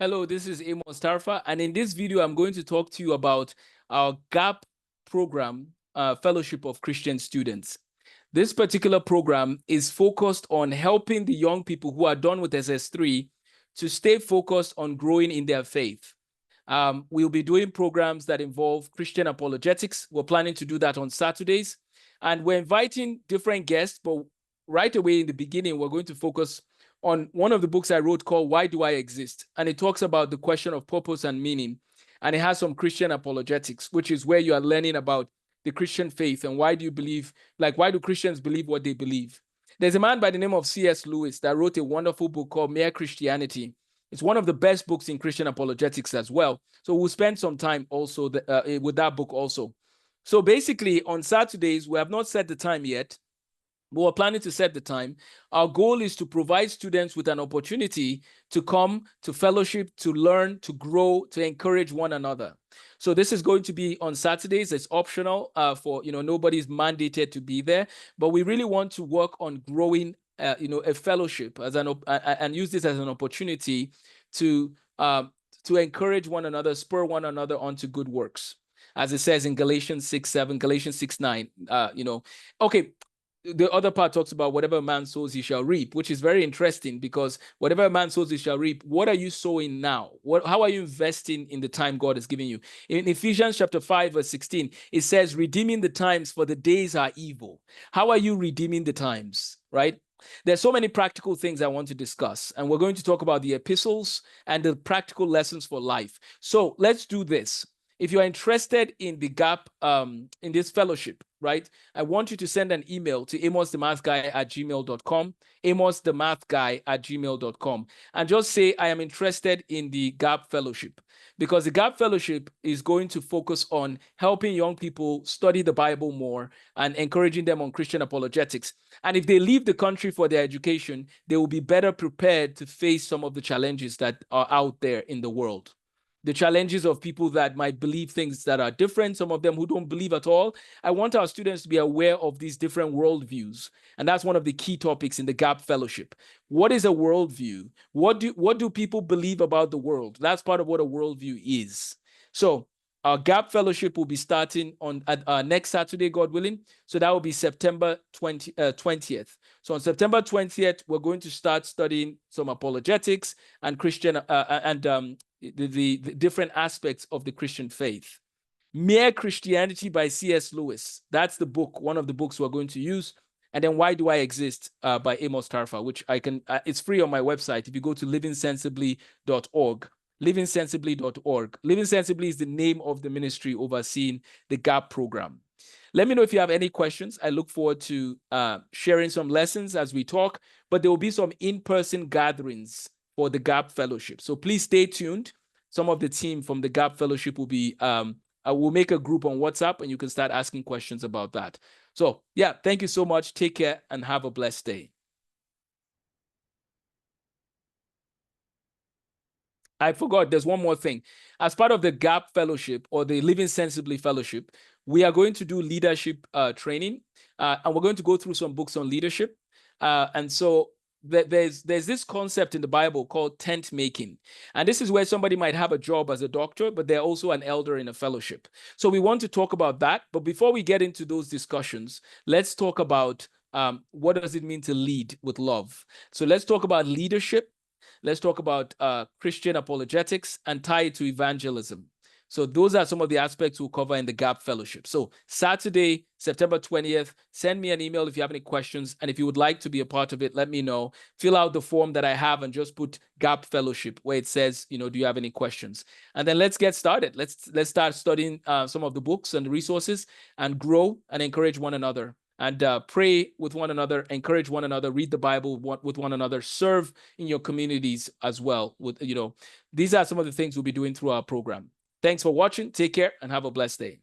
Hello, this is Amos Tarfa, and in this video, I'm going to talk to you about our GAP program, Fellowship of Christian Students. This particular program is focused on helping the young people who are done with SS3 to stay focused on growing in their faith. We'll be doing programs that involve Christian apologetics. We're planning to do that on Saturdays, and we're inviting different guests, but right away in the beginning, we're going to focus on one of the books I wrote called Why Do I Exist? And it talks about the question of purpose and meaning. And it has some Christian apologetics, which is where you are learning about the Christian faith and why do you believe, why do Christians believe what they believe? There's a man by the name of C.S. Lewis that wrote a wonderful book called Mere Christianity. It's one of the best books in Christian apologetics as well. So we'll spend some time also with that book also. So basically on Saturdays, we have not set the time yet. We're planning to set the time. Our goal is to provide students with an opportunity to come to fellowship, to learn, to grow, to encourage one another. So this is going to be on Saturdays. It's optional for, nobody's mandated to be there, but we really want to work on growing, a fellowship as and use this as an opportunity to encourage one another, spur one another onto good works. As it says in Galatians 6:7, Galatians 6:9, okay. The other part talks about whatever man sows, he shall reap, which is very interesting because whatever man sows, he shall reap. What are you sowing now? How are you investing in the time God has given you? In Ephesians chapter 5, verse 16, it says, redeeming the times for the days are evil. How are you redeeming the times, right? There's so many practical things I want to discuss, and we're going to talk about the epistles and the practical lessons for life. So let's do this. If you are interested in the GAP, in this fellowship, right, I want you to send an email to amosthemathguy@gmail.com, amosthemathguy@gmail.com, and just say, I am interested in the GAP fellowship, because the GAP fellowship is going to focus on helping young people study the Bible more and encouraging them on Christian apologetics. And if they leave the country for their education, they will be better prepared to face some of the challenges that are out there in the world. The challenges of people that might believe things that are different, some of them who don't believe at all. I want our students to be aware of these different worldviews. And that's one of the key topics in the GAP Fellowship. What is a worldview? What do people believe about the world? That's part of what a worldview is. So our GAP Fellowship will be starting on next Saturday, God willing. So that will be September 20th. So on September 20th, we're going to start studying some apologetics and Christian the different aspects of the Christian faith. Mere Christianity by C.S. Lewis. That's the book, one of the books we're going to use. And then Why Do I Exist by Amos Tarfa, which it's free on my website. If you go to livingsensibly.org, livingsensibly.org. Living Sensibly is the name of the ministry overseeing the GAP program. Let me know if you have any questions. I look forward to sharing some lessons as we talk, but there will be some in-person gatherings for the GAP Fellowship. So please stay tuned. Some of the team from the GAP Fellowship will be, I will make a group on WhatsApp and you can start asking questions about that. So yeah, thank you so much. Take care and have a blessed day. I forgot, there's one more thing. As part of the GAP Fellowship or the Living Sensibly Fellowship, we are going to do leadership training, and we're going to go through some books on leadership. And so there's this concept in the Bible called tent making. And this is where somebody might have a job as a doctor, but they're also an elder in a fellowship. So we want to talk about that. But before we get into those discussions, let's talk about what does it mean to lead with love? So let's talk about leadership. Let's talk about Christian apologetics and tie it to evangelism. So those are some of the aspects we'll cover in the GAP Fellowship. So Saturday, September 20th, send me an email if you have any questions. And if you would like to be a part of it, let me know. Fill out the form that I have and just put GAP Fellowship where it says, do you have any questions? And then let's get started. Let's start studying some of the books and resources and grow and encourage one another. And pray with one another, encourage one another, read the Bible with one another, serve in your communities as well. These are some of the things we'll be doing through our program. Thanks for watching. Take care and have a blessed day.